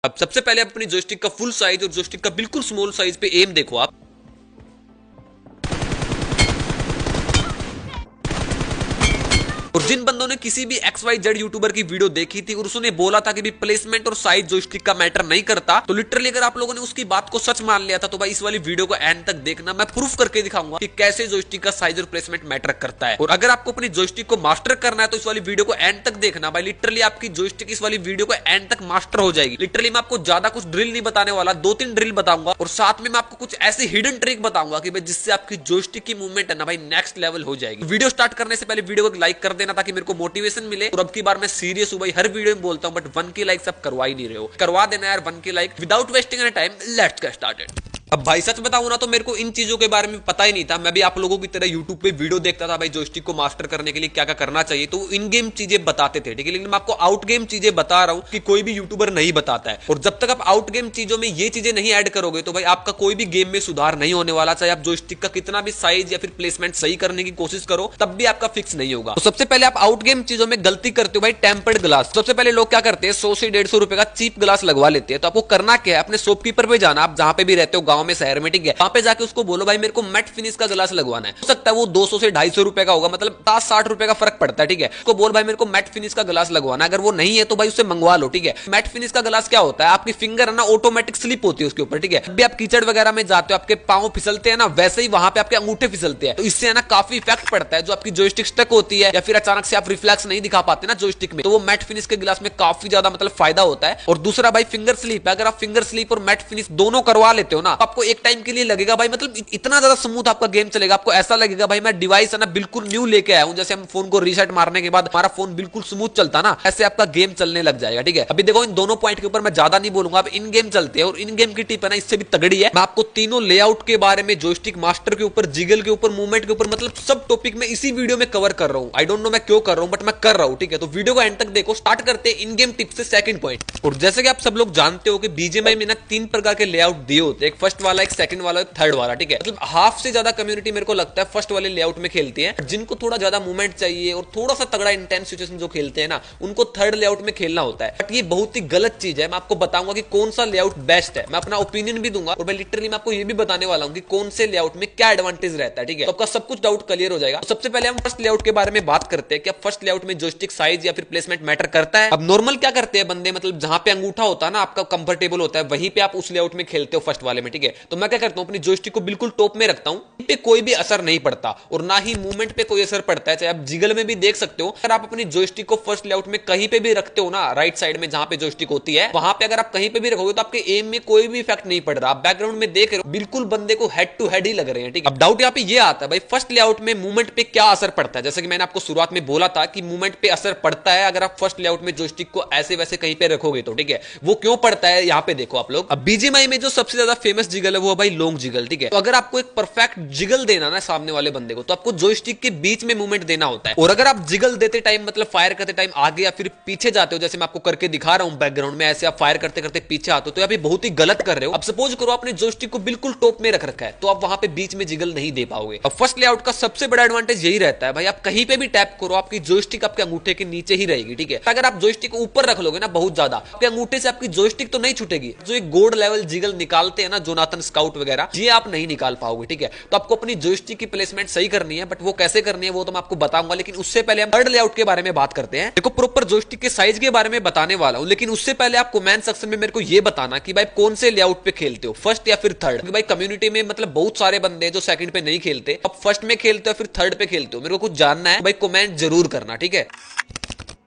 अब सबसे पहले अपनी जॉयस्टिक का फुल साइज और जॉयस्टिक का बिल्कुल स्मॉल साइज पे एम देखो आप। और जिन बंदों ने किसी भी XYZ यूट्यूबर की वीडियो देखी थी और उसने बोला था कि भी प्लेसमेंट और साइज जॉयस्टिक का मैटर नहीं करता, तो लिटरली अगर आप लोगों ने उसकी बात को सच मान लिया था तो भाई इस वाली वीडियो को एंड तक देखना। मैं प्रूफ करके दिखाऊंगा कि कैसे जॉयस्टिक का साइज और प्लेसमेंट मैटर करता है। और अगर आपको अपनी जॉयस्टिक को मास्टर करना है तो इस वाली वीडियो को एंड तक देखना भाई। लिटरली आपकी जॉयस्टिक इस वाली वीडियो को एंड तक मास्टर हो जाएगी। लिटरली मैं आपको ज्यादा कुछ ड्रिल नहीं बताने वाला, 2-3 ड्रिल बताऊंगा और साथ में मैं आपको कुछ ऐसे हिडन ट्रिक बताऊंगा कि भाई जिससे आपकी जॉयस्टिक की मूवमेंट है ना भाई नेक्स्ट लेवल हो जाएगी। वीडियो स्टार्ट करने से पहले वीडियो को लाइक कर देना ताकि मेरे को मोटिवेशन मिले। और अब की बार मैं सीरियस हूं भाई, हर वीडियो में बोलता हूं, बट 1 की लाइक सब करवा ही नहीं रहे हो। करवा देना यार 1 की like. Without wasting any time, let's get started. अब भाई सच बताऊं ना तो मेरे को इन चीजों के बारे में पता ही नहीं था। मैं भी आप लोगों की तरह यूट्यूब पे वीडियो देखता था भाई जॉयस्टिक को मास्टर करने के लिए क्या क्या करना चाहिए, तो इन गेम चीजें बताते थे, ठीक है। लेकिन मैं आपको आउट गेम चीजें बता रहा हूं कि कोई भी यूट्यूबर नहीं बताता है। और जब तक आप आउट गेम चीजों में ये चीजें नहीं ऐड करोगे तो भाई आपका कोई भी गेम में सुधार नहीं होने वाला। चाहे आप जॉयस्टिक का कितना भी साइज या फिर प्लेसमेंट सही करने की कोशिश करो, तब भी आपका फिक्स नहीं होगा। तो सबसे पहले आप आउट गेम चीजों में गलती करते हो भाई, टेम्पर्ड ग्लास। सबसे पहले लोग क्या करते हैं, 100 से 150 रुपए का चीप ग्लास लगवा लेते हैं। तो आपको करना क्या है, अपने शॉपकीपर पे जाना, आप जहां पे भी रहते हो, गांव में, शहर में, ठीक है, वहां पे जाके उसको बोलो भाई मेरे को मैट फिनिश का ग्लास लगवाना है। हो सकता है वो 200 से 250 रुपए का होगा, मतलब 50-60 रुपए का फर्क पड़ता है, ठीक है। उसको बोल भाई मेरे को मैट फिनिश का ग्लास लगवाना है। अगर वो नहीं है तो भाई उससे मंगवा लो, ठीक है। मैट फिनिश का ग्लास क्या होता है, आपकी फिंगर है ना ऑटोमेटिक स्लिप होती है उसके ऊपर, ठीक है। जब भी आप कीचड़ वगैरह में जाते हो आपके पांव फिसलते हैं ना, वैसे ही वहां पे आपके अंगूठे फिसलते हैं। तो इससे है ना काफी इफेक्ट पड़ता है। जो आपकी जॉयस्टिक स्टक होती है या फिर अचानक से आप रिफ्लेक्स नहीं दिखा पाते ना जॉयस्टिक में, तो वो मैट फिनिश के ग्लास में काफी ज्यादा मतलब फायदा होता है। और दूसरा भाई फिंगर स्लिप है। अगर आप फिंगर स्लिप और मैट फिनिश दोनों करवा लेते हो ना, आपको एक टाइम के लिए लगेगा भाई मतलब इतना ज्यादा स्मूथ आपका गेम चलेगा। आपको ऐसा लगेगा भाई मैं डिवाइस है ना बिल्कुल न्यू लेके आया हूं। जैसे हम फोन को रीसेट मारने के बाद हमारा फोन बिल्कुल स्मूथ चलता ना, ऐसे आपका गेम चलने लग जाएगा, ठीक है। अभी देखो इन दोनों पॉइंट के ऊपर मैं ज्यादा नहीं बोलूंगा, अब इन गेम चलते हैं। और इन गेम की टिप है ना इससे भी तगड़ी है। मैं आपको तीनों लेआउट के बारे में, जॉयस्टिक मास्टर के ऊपर, जिगल के ऊपर, मूवमेंट के ऊपर, मतलब सब टॉपिक में इसी वीडियो में कवर कर रहा हूं। आई डोंट नो मैं क्यों कर रहा हूं, बट मैं कर रहा हूं, ठीक है। तो वीडियो को एंड तक देखो। स्टार्ट करते हैं इन गेम टिप से सेकंड पॉइंट। और जैसे कि आप सब लोग जानते हो कि बीजीएमआई में ना 3 प्रकार के लेआउट दिए होते हैं, एक फर्स्ट वाला, एक सेकंड वाला, एक थर्ड वाला, ठीक है। मतलब हाफ से ज्यादा कम्युनिटी मेरे को लगता है फर्स्ट वाले लेआउट में खेलती है। जिनको थोड़ा ज्यादा मूवमेंट चाहिए और थोड़ा सा तगड़ा इंटेंस सिचुएशन जो खेलते हैं ना, उनको थर्ड लेआउट में खेलना होता है। बट ये बहुत ही गलत चीज है। मैं आपको बताऊंगा कि कौन सा लेआउट बेस्ट है। मैं अपना ओपिनियन भी दूंगा और मैं लिटरली मैं आपको ये भी बताने वाला हूं कि कौन से लेआउट में क्या एडवांटेज रहता है, ठीक है। तो आपका सब कुछ डाउट क्लियर हो जाएगा। तो सबसे पहले हम फर्स्ट लेआउट के बारे में बात करते हैं कि अब फर्स्ट लेआउट में जॉयस्टिक साइज या फिर प्लेसमेंट मैटर करता है। अब नॉर्मल क्या करते हैं बंदे, मतलब जहां पे अंगूठा होता है ना आपका कंफर्टेबल होता है, वहीं पे आप उस लेआउट में खेलते हो फर्स्ट वाले में, ठीक है। तो मैं क्या करता हूं, अपनी जॉयस्टिक को बिल्कुल टॉप में रखता हूं, पे कोई भी असर नहीं पड़ता और ना ही मूवमेंट पे कोई असर पड़ता है। चाहे आप जिगल में भी देख सकते हो, अगर आप अपनी जॉयस्टिक को फर्स्ट लेआउट में कहीं पे भी रखते हो ना, राइट साइड में जहां पे जॉयस्टिक होती है, वहां पे अगर आप कहीं पे भी रखोगे तो आपके एम में कोई भी इफेक्ट नहीं पड़ रहा। आप बैकग्राउंड में देख रहे हो बिल्कुल बंदे को हेड टू हेड ही लग रहे हैं, ठीक है। अब डाउट यहाँ पे ये आता है भाई फर्स्ट लेआउट में मूवमेंट पे क्या असर पड़ता है। जैसे कि मैंने आपको शुरुआत में बोला था कि मूवमेंट पे असर पड़ता है अगर आप फर्स्ट लेआउट में जॉयस्टिक को ऐसे वैसे कहीं पे रखोगे तो, ठीक है। वो क्यों पड़ता है यहाँ पे देखो आप लोग। अब बीजीएमआई में जो सबसे ज्यादा फेमस जिगल है वो भाई लॉन्ग जिगल, ठीक है। तो अगर आपको एक परफेक्ट जिगल देना ना सामने वाले बंदे को, तो आपको जॉयस्टिक के बीच में मूवमेंट देना होता है। और अगर आप जिगल देते टाइम मतलब फायर करते टाइम आगे या फिर पीछे जाते हो, जैसे मैं आपको करके दिखा रहा हूं बैकग्राउंड में, ऐसे आप फायर करते करते पीछे आते हो, तो आप बहुत ही गलत कर रहे हो। अब सपोज करो आपने जॉयस्टिक को बिल्कुल टॉप में रख रखा है, तो आप वहां पे बीच में जिगल नहीं दे पाओगे। अब फर्स्ट लेआउट का सबसे बड़ा एडवांटेज यही रहता है भाई, आप कहीं पे भी टैप करो आपकी जॉयस्टिक आपके अंगूठे के नीचे ही रहेगी, ठीक है। अगर आप जॉयस्टिक ऊपर रख लोगे ना बहुत ज्यादा, आपके अंगूठे से आपकी जॉयस्टिक तो नहीं छूटेगी। जो एक गोल्ड लेवल जिगल निकालते हैं ना जोनाथन स्काउट वगैरह, ये आप नहीं निकाल पाओगे, ठीक है। तो आपको अपनी जॉयस्टिक की प्लेसमेंट सही करनी है, बट वो कैसे करनी है वो तो मैं आपको बताऊंगा। लेकिन उससे पहले हम थर्ड लेआउट के बारे में बात करते हैं। देखो प्रॉपर जॉयस्टिक के साइज के बारे में बताने वाला हूं, लेकिन उससे पहले आप कमेंट सेक्शन में मेरे को ये बताना कि भाई कौन से लेआउट पे खेलते हो, फर्स्ट या फिर थर्ड। क्योंकि भाई कम्युनिटी में मतलब बहुत सारे बंदे हैं जो सेकंड पे नहीं खेलते, अब फर्स्ट में खेलते हो फिर थर्ड पे खेलते हो, मेरे को कुछ जानना है भाई, कमेंट जरूर करना, ठीक है।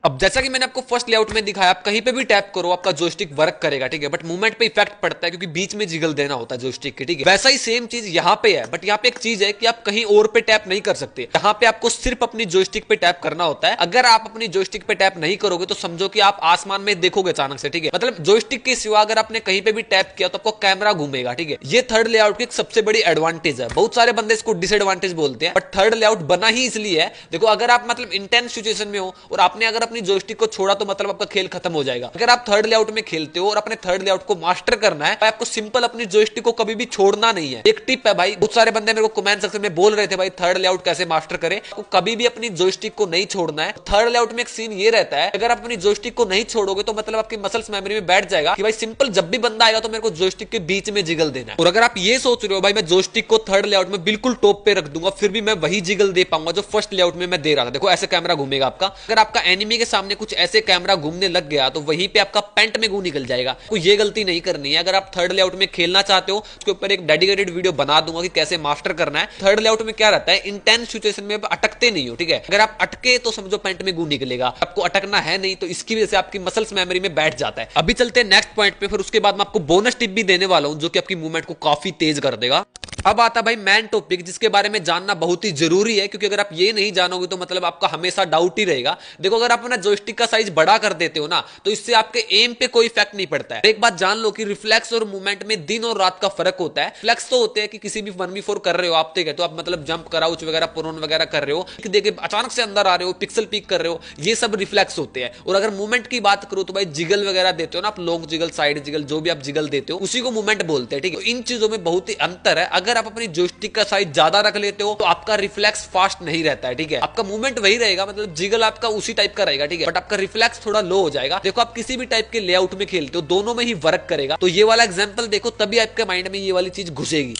अब जैसा कि मैंने आपको फर्स्ट लेआउट में दिखाया, आप कहीं पे भी टैप करो आपका जॉयस्टिक वर्क करेगा, ठीक है। बट मूवमेंट पे इफेक्ट पड़ता है क्योंकि बीच में जिगल देना होता है जॉयस्टिक के, ठीक है। वैसा ही सेम चीज यहाँ पे है, बट यहाँ पे एक चीज है कि आप कहीं और पे टैप नहीं कर सकते। यहाँ पे आपको सिर्फ अपनी जॉयस्टिक पे टैप करना होता है। अगर आप अपनी जॉयस्टिक पे टैप नहीं करोगे तो समझो कि आप आसमान में देखोगे अचानक से, ठीक है। मतलब जॉयस्टिक के सिवा अगर आपने कहीं पे भी टैप किया तो आपको कैमरा घूमेगा, ठीक है। ये थर्ड लेआउट की सबसे बड़ी एडवांटेज है। बहुत सारे बंदे इसको डिसएडवांटेज बोलते हैं, बट थर्ड लेआउट बना ही इसलिए है। देखो अगर आप मतलब इंटेंस सिचुएशन में हो और आपने अगर अपनी जॉयस्टिक को छोड़ा तो मतलब आपका खेल खत्म हो जाएगा। अगर आप थर्ड लेआउट में खेलते हो और अपने थर्ड लेआउट को मास्टर करना है, आपको सिंपल अपनी जॉयस्टिक को कभी भी छोड़ना नहीं है। एक टिप है भाई, बहुत सारे बंदे मेरे को कमेंट सेक्शन में बोल रहे थे भाई थर्ड लेआउट कैसे मास्टर करें, आपको कभी भी अपनी जॉयस्टिक को नहीं छोड़ना है। थर्ड लेआउट में एक सीन ये रहता है, अगर आप अपनी जॉयस्टिक को नहीं छोड़ोगे तो मतलब आपकी मसल्स मेमोरी में बैठ जाएगा कि भाई सिंपल जब भी बंदा आएगा तो मेरे को जॉयस्टिक के बीच में जिगल देना है। और अगर आप ये सोच रहे हो भाई मैं जॉयस्टिक को थर्ड लेआउट में बिल्कुल टॉप पे रख दूंगा फिर भी मैं वही जिगल दे पाऊंगा जो फर्स्ट लेआउट में मैं दे रहा था, देखो ऐसे कैमरा घूमेगा आपका। अगर आपका एनिमी के सामने कुछ ऐसे कैमरा घूमने लग गया तो वहीं पे आपका पैंट में गू निकल जाएगा। कोई ये गलती नहीं करनी है। अगर आप थर्ड लेआउट में खेलना चाहते हो उसके ऊपर एक डेडिकेटेड वीडियो बना दूंगा कि कैसे मास्टर करना है। थर्ड लेआउट में क्या रहता है, इंटेंस सिचुएशन में अटकते नहीं हो, ठीक है। अगर आप अटके तो समझो पैंट में गू निकलेगा, आपको अटकना है नहीं तो इसकी वजह से आपकी मसल्स मेमोरी में बैठ जाता है। अभी चलते हैं नेक्स्ट पॉइंट पे, फिर उसके बाद मैं आपको बोनस टिप भी देने वाला हूं जो कि आपकी मूवमेंट को काफी तेज कर देगा। अब आता भाई मैन टॉपिक जिसके बारे में जानना बहुत ही जरूरी है, क्योंकि अगर आप ये नहीं जानोगे तो मतलब आपका हमेशा डाउट ही रहेगा। देखो अगर आप अपना जॉयस्टिक का साइज बड़ा कर देते हो ना तो इससे आपके एम पे कोई इफेक्ट नहीं पड़ता है। एक बात जान लो कि रिफ्लेक्स और मूवमेंट में दिन और रात का फर्क होता है। रिफ्लेक्स तो होते हैं कि किसी भी 1v4 कर रहे हो आप, ठीक है, तो आप मतलब जंप कराउच वगैरह प्रोन वगैरह कर रहे हो, देखिए अचानक से अंदर आ रहे हो, पिक्सल पिक कर रहे हो, ये सब रिफ्लेक्स होते हैं। और अगर मूवमेंट की बात करो तो भाई जिगल वगैरह देते हो ना आप, लॉन्ग जिगल, साइड जिगल, जो भी आप जिगल देते हो उसी को मूवमेंट बोलते हैं, ठीक है। इन चीजों में बहुत ही अंतर है। अगर आप अपनी जॉयस्टिक का साइज ज्यादा रख लेते हो तो आपका रिफ्लेक्स फास्ट नहीं रहता है, ठीक है। आपका मूवमेंट वही रहेगा, मतलब जिगल आपका उसी टाइप का रहेगा, ठीक है, बट आपका रिफ्लेक्स थोड़ा लो हो जाएगा। देखो आप किसी भी टाइप के लेआउट में खेलते हो दोनों में ही वर्क करेगा। तो ये वाला एग्जांपल देखो तभी आपके माइंड में ये वाली चीज घुसेगी।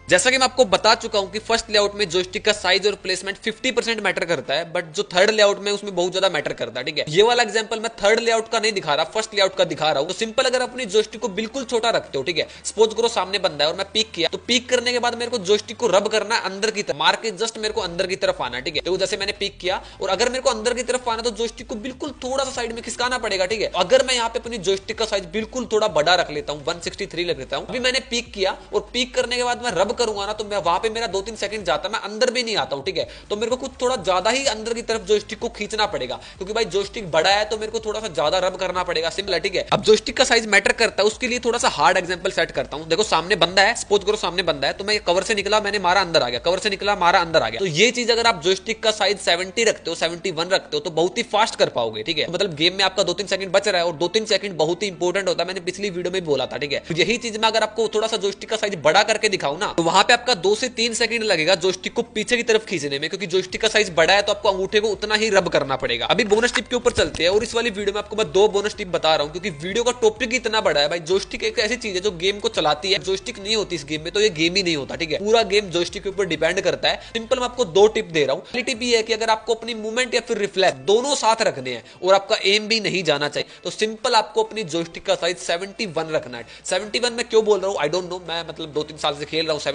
जैसा कि मैं आपको बता चुका हूं कि फर्स्ट लेआउट में जॉयस्टिक का साइज और प्लेसमेंट 50% मैटर करता है, बट जो थर्ड लेआउट में उसमें बहुत ज्यादा मैटर करता है, ठीक है। ये वाला एग्जांपल मैं थर्ड लेआउट का नहीं दिखा रहा, फर्स्ट लेआउट का दिखा रहा हूं। तो सिंपल अगर अपनी जॉयस्टिक को बिल्कुल छोटा रखते हो, ठीक है, सपोज करो सामने बंदा है और मैं पीक किया, तो पीक करने के बाद मेरे को जॉयस्टिक को रब करना है अंदर की तरफ, मार के जस्ट मेरे को अंदर की तरफ आना है, ठीक है। तो जैसे मैंने पीक किया और अगर मेरे को अंदर की तरफ आना तो जॉयस्टिक को बिल्कुल थोड़ा सा साइड में खिसकाना पड़ेगा, ठीक है। अगर मैं यहाँ पे अपनी जॉयस्टिक का साइज बिल्कुल थोड़ा बड़ा रख लेता हूँ, 163 रख लेता हूँ, अभी मैंने पीक किया और पीक करने के बाद मैं रब करूंगा ना तो मैं वहां पे मेरा 2-3 सेकंड जाता, मैं अंदर भी नहीं आता हूं, ठीक है। तो मेरे को कुछ थोड़ा ज्यादा ही अंदर की तरफ जॉयस्टिक को खींचना पड़ेगा, क्योंकि भाई जॉयस्टिक बड़ा है तो मेरे को थोड़ा सा ज्यादा रब करना पड़ेगा, सिंपल है, ठीक है। अब जॉयस्टिक का साइज मैटर करता है, उसके लिए थोड़ा सा हार्ड एग्जांपल सेट करता हूं। देखो सामने बंदा है, सपोज करो सामने बंदा है, तो मैं कवर से निकला, मैंने मारा अंदर आ गया, कवर से निकला मारा अंदर आ गया। तो ये चीज अगर आप जॉयस्टिक का साइज 70 रखते हो, 71 रखते हो तो बहुत ही फास्ट कर पाओगे, ठीक है। मतलब गेम में आपका 2-3 सेकंड बच रहा है और 2-3 सेकंड बहुत ही इंपॉर्टेंट होता है, मैंने पिछली वीडियो में बोला था, ठीक है। तो यही चीज मैं अगर आपको थोड़ा सा जॉयस्टिक का साइज बड़ा करके दिखाऊं ना तो वहां पे आपका 2 से 3 सेकंड लगेगा जॉयस्टिक को पीछे की तरफ खींचने में, क्योंकि जॉयस्टिक का साइज बड़ा है तो आपको अंगूठे को उतना ही रब करना पड़ेगा। अभी बोनस टिप के ऊपर चलते हैं और इस वाली वीडियो में आपको मैं 2 बोनस टिप बता रहा हूं, क्योंकि वीडियो का टॉपिक ही इतना बड़ा है भाई। जॉयस्टिक एक ऐसी चीज है जो गेम को चलाती है, जॉयस्टिक नहीं होती इस गेम में तो ये गेम ही नहीं होता, ठीक है। पूरा गेम जॉयस्टिक के ऊपर डिपेंड करता है। सिंपल मैं आपको 2 टिप दे रहा हूं। पहली टिप ये है कि अगर आपको अपनी मूवमेंट या फिर रिफ्लेक्स दोनों साथ रखने हैं और आपका एम भी नहीं जाना चाहिए तो सिंपल आपको अपनी जॉयस्टिक का साइज 71 रखना है। 71 में क्यों बोल रहा हूं आई डोंट नो, मैं मतलब 2-3 साल से खेल रहा हूं 71।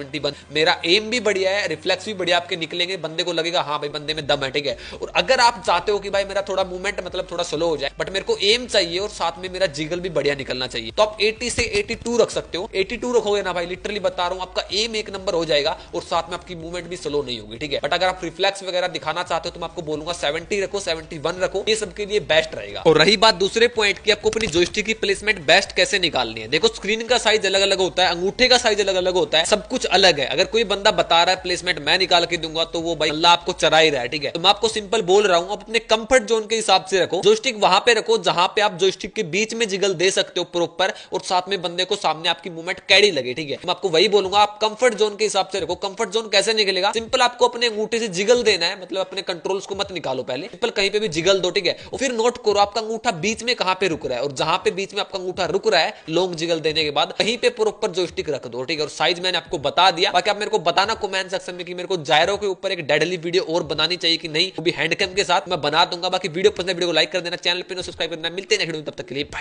मेरा एम भी बढ़िया है, रिफ्लेक्स भी बढ़िया आपके निकलेंगे, बंदे को लगेगा हाँ भाई बंदे में दम है, ठीक है। और अगर आप चाहते हो कि भाई मेरा थोड़ा मूवमेंट मतलब थोड़ा स्लो हो जाए बट मेरे को एम चाहिए और साथ में मेरा जिगल भी बढ़िया निकलना चाहिए तो आप 80 से 82 रख सकते हो। 82 रखोगे ना भाई, लिटरली बता रहा हूं आपका एम एक नंबर हो जाएगा और साथ में आपकी मूवमेंट भी स्लो नहीं होगी, ठीक है। बट अगर आप रिफ्लेक्स वगैरह दिखाना चाहते हो तो मैं आपको बोलूंगा 70 रखो, 71 रखो, ये सबके लिए बेस्ट रहेगा। और रही बात दूसरे पॉइंट की, आपको अपनी जॉयस्टिक की प्लेसमेंट बेस्ट कैसे निकालनी है। देखो स्क्रीन का साइज अलग अलग होता है, अंगूठे का साइज अलग अलग होता है, सब कुछ अलग है। अगर कोई बंदा बता रहा है प्लेसमेंट मैं निकाल के दूंगा तो वो भाई अल्लाह आपको चरा ही रहा है, ठीक है। तो मैं आपको सिंपल बोल रहा हूं, आप अपने कंफर्ट जोन के हिसाब से रखो। जॉयस्टिक वहां पे रखो जहां पे आप जॉयस्टिक के बीच में जिगल दे सकते हो प्रॉपर और साथ में बंदे को सामने आपकी मूवमेंट कैडी लगे, ठीक है। मैं आपको वही बोलूंगा, आप कंफर्ट जोन के हिसाब से रखो। कंफर्ट जोन कैसे निकलेगा, सिंपल आपको अपने अंगूठे से जिगल देना है, मतलब अपने कंट्रोल्स को मत निकालो पहले, सिंपल कहीं पे भी जिगल दो, ठीक है। और फिर नोट करो आपका अंगूठा बीच में कहां पे रुक रहा है और जहां पे बीच में आपका अंगूठा रुक रहा है लॉन्ग जिगल देने के बाद कहीं पे प्रॉपर जॉयस्टिक रख दो, ठीक है। और साइज मैंने आपको बता दिया, बाकी आप मेरे को बताना कमेंट सेक्शन में कि मेरे को जायरो के ऊपर एक डेडली वीडियो और बनानी चाहिए कि नहीं, वो भी हैंड कैम के साथ मैं बना दूंगा। बाकी वीडियो पसंद है वीडियो को लाइक कर देना, चैनल पे सब्सक्राइब करना। मिलते हैं नेक्स्ट वीडियो में, तब तक के लिए बाय।